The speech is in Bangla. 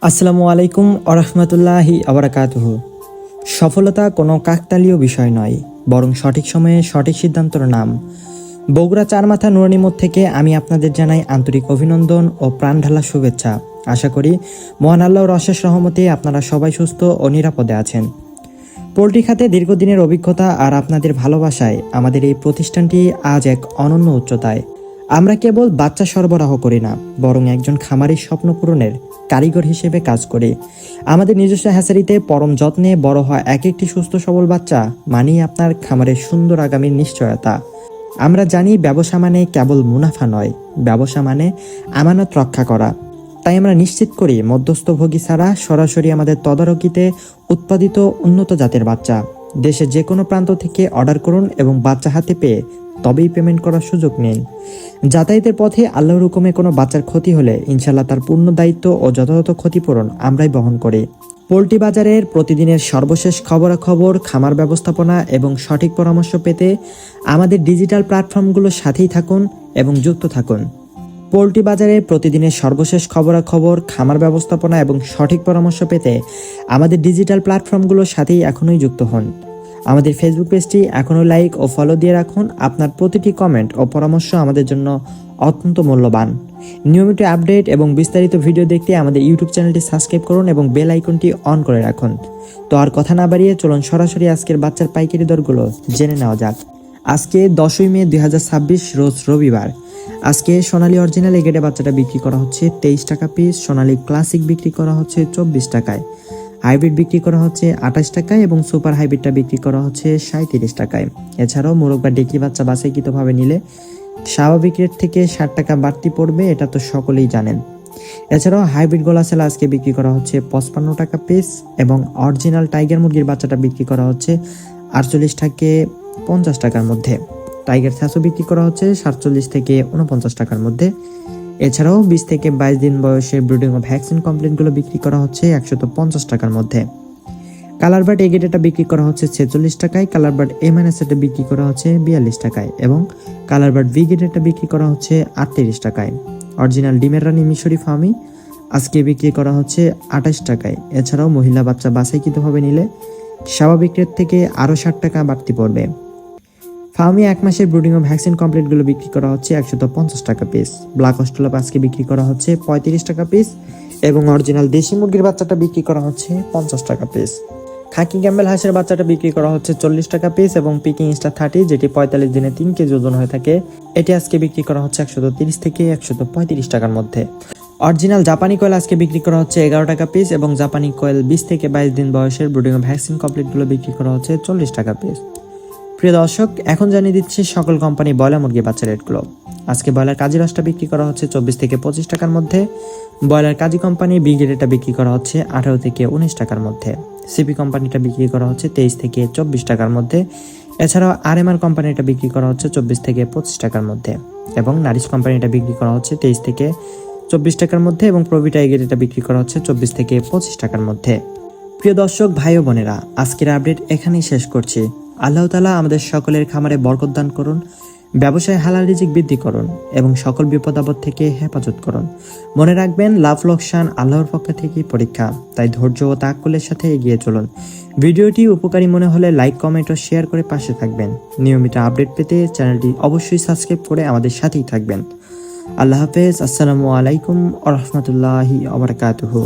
আসসালামু আলাইকুম আরহামতুল্লাহি আবরাকাতুহু। সফলতা কোনো কাকতালীয় বিষয় নয়, বরং সঠিক সময়ে সঠিক সিদ্ধান্তর নাম। বগুড়া চারমাথা নুরানি মোড় থেকে আমি আপনাদের জানাই আন্তরিক অভিনন্দন ও প্রাণঢালা শুভেচ্ছা। আশা করি মহান আল্লাহর অশেষ রহমতে আপনারা সবাই সুস্থ ও নিরাপদে আছেন। পোল্ট্রি খাতে দীর্ঘদিনের অভিজ্ঞতা আর আপনাদের ভালোবাসায় আমাদের এই প্রতিষ্ঠানটি আজ এক অনন্য উচ্চতায়। আমরা কেবল বাচ্চা সরবরাহ করি না, বরং একজন খামারির স্বপ্ন পূরণের কারিগর হিসেবে কাজ করি। আমাদের নিজস্ব হ্যাচারিতে পরম যত্নে বড় হয় এক একটি সুস্থ সবল বাচ্চা মানেই আপনার খামারের সুন্দর আগামীর নিশ্চয়তা। আমরা জানি ব্যবসা মানে কেবল মুনাফা নয়, ব্যবসা মানে আমানত রক্ষা করা। তাই আমরা নিশ্চিত করি মধ্যস্থভোগী ছাড়া সরাসরি আমাদের তদারকিতে উৎপাদিত উন্নত জাতের বাচ্চা। দেশের যে কোনো প্রান্ত থেকে অর্ডার করুন এবং বাচ্চা হাতে পেয়ে তবেই পেমেন্ট করার সুযোগ নিন। যাতায়াতের পথে আল্লাহর হুকুমে কোনো বাচ্চার ক্ষতি হলে ইনশাল্লাহ তার পূর্ণ দায়িত্ব ও যথাযথ ক্ষতিপূরণ আমরাই বহন করি। পোল্ট্রি বাজারের প্রতিদিনের সর্বশেষ খবরাখবর, খামার ব্যবস্থাপনা এবং সঠিক পরামর্শ পেতে আমাদের ডিজিটাল প্ল্যাটফর্মগুলোর সাথেই থাকুন এবং যুক্ত থাকুন। পোল্ট্রি বাজারের প্রতিদিনের সর্বশেষ খবরাখবর, খামার ব্যবস্থাপনা এবং সঠিক পরামর্শ পেতে আমাদের ডিজিটাল প্ল্যাটফর্মগুলোর সাথেই এখনই যুক্ত হন। আমাদের ফেসবুক পেজটি এখনও লাইক ও ফলো দিয়ে রাখুন। আপনার প্রতিটি কমেন্ট ও পরামর্শ আমাদের জন্য অত্যন্ত মূল্যবান। নিয়মিত আপডেট এবং বিস্তারিত ভিডিও দেখতে আমাদের ইউটিউব চ্যানেলটি সাবস্ক্রাইব করুন এবং বেল আইকনটি অন করে রাখুন। তো আর কথা না বাড়িয়ে চলুন সরাসরি আজকের বাচ্চার পাইকারি দরগুলো জেনে নেওয়া যাক। আজকে 10ই মে 2026 রোজ রবিবার। আজকে সোনালী অরিজিনাল এগেডে বাচ্চাটা বিক্রি করা হচ্ছে 23 টাকা পিস, সোনালী ক্লাসিক বিক্রি করা হচ্ছে 24 টাকায়, হাইব্রিড বিক্রি করা হচ্ছে 28 টাকায় এবং সুপার হাইব্রিডটা বিক্রি করা হচ্ছে 37 টাকায়। এছাড়াও মোরগ বা ডেকি বাচ্চা বাছাইকৃতভাবে নিলে স্বাভাবিক রেট থেকে 60 টাকা বাড়তি পড়বে, এটা তো সকলেই জানেন। এছাড়াও হাইব্রিড গোলাসেলা আজকে বিক্রি করা হচ্ছে 55 টাকা পিস এবং অরিজিনাল টাইগার মুরগির বাচ্চাটা বিক্রি করা হচ্ছে 48 থেকে 50 টাকার মধ্যে। টাইগার ছ্যাঁচো বিক্রি করা হচ্ছে 47 থেকে 49 টাকার মধ্যে। এছাড়াও 20 থেকে 22 দিন বয়সের ব্রিডিং ও ভ্যাকসিন কমপ্লিটগুলো বিক্রি করা হচ্ছে 150 টাকার মধ্যে। কালার বার্ড এগেডেটা বিক্রি করা হচ্ছে 46 টাকায়, কালার বার্ড এমএনএসটা বিক্রি করা হচ্ছে 42 টাকায় এবং কালার বার্ড ভিগেডেটা বিক্রি করা হচ্ছে 38 টাকায়। অরিজিনাল ডিমের রানী মিশরি ফার্মি আজকে বিক্রি করা হচ্ছে 28 টাকায়। এছাড়াও মহিলা বাচ্চা বাছাইকৃতভাবে নিলে স্বাভাবিক রেট থেকে আরও 60 টাকা বাড়তি পড়বে। ফার্মি 1 মাসের ব্রুডিং ও ভ্যাকসিন কমপ্লিটগুলো বিক্রি করা হচ্ছে 150 টাকা পিস। ব্ল্যাক অস্ট্রেলিয়া আজকে বিক্রি করা হচ্ছে 35 টাকা পিস এবং অরিজিনাল দেশি মুরগির বাচ্চাটা বিক্রি করা হচ্ছে 50 টাকা পিস। খাকি ক্যাম্বেল হাঁসের বাচ্চাটা বিক্রি করা হচ্ছে 40 টাকা পিস এবং পিকিং স্টার 30 যেটি 45 দিনে 3 কেজি ওজন হয়ে থাকে, এটি আজকে বিক্রি করা হচ্ছে 130 থেকে 135 টাকার মধ্যে। অরিজিনাল জাপানি কোয়েল আজকে বিক্রি করা হচ্ছে 11 টাকা পিস এবং জাপানি কোয়েল 20 থেকে 22 দিন বয়সের ব্রুডিং ও ভ্যাকসিন কমপ্লিটগুলো বিক্রি করা হচ্ছে 40 টাকা পিস। প্রিয় দর্শক, এখন জানিয়ে দিচ্ছি সকল কোম্পানি ব্রয়লার মুরগি বাচ্চা রেটগুলো। আজকে ব্রয়লার কাজী রসটা বিক্রি করা হচ্ছে 24 থেকে 25 টাকার মধ্যে। ব্রয়লার কাজী কোম্পানি বিগেডেটা বিক্রি করা হচ্ছে 18 থেকে 19 টাকার মধ্যে। সিপি কোম্পানিটা বিক্রি করা হচ্ছে 23 থেকে 24 টাকার মধ্যে। এছাড়াও আরএমআর কোম্পানিটা বিক্রি করা হচ্ছে 24 থেকে 25 টাকার মধ্যে এবং নারিশ কোম্পানিটা বিক্রি করা হচ্ছে 23 থেকে 24 টাকার মধ্যে এবং প্রভিটা এগেডেটা বিক্রি করা হচ্ছে 24 থেকে 25 টাকার মধ্যে। প্রিয় দর্শক, ভাই ও বোনেরা, আজকের আপডেট এখানেই শেষ করছি। আল্লাহ তাআলা আমাদের সকলের খামারে বরকত দান করুন, ব্যবসায় হালাল রিজিক বৃদ্ধি করুন এবং সকল বিপদ আপদ থেকে হেফাজত করুন। মনে রাখবেন, লাভ লোকসান আল্লাহর পক্ষ থেকেই পরীক্ষা, তাই ধৈর্য ও তাওয়াক্কুলের সাথে এগিয়ে চলুন। ভিডিওটি উপকারী মনে হলে লাইক, কমেন্ট ও শেয়ার করে পাশে থাকবেন। নিয়মিত আপডেট পেতে চ্যানেলটি অবশ্যই সাবস্ক্রাইব করে আমাদের সাথেই থাকবেন। আল্লাহ হাফেজ। আসসালামু আলাইকুম ওয়া রাহমাতুল্লাহি ওয়া বারাকাতুহু।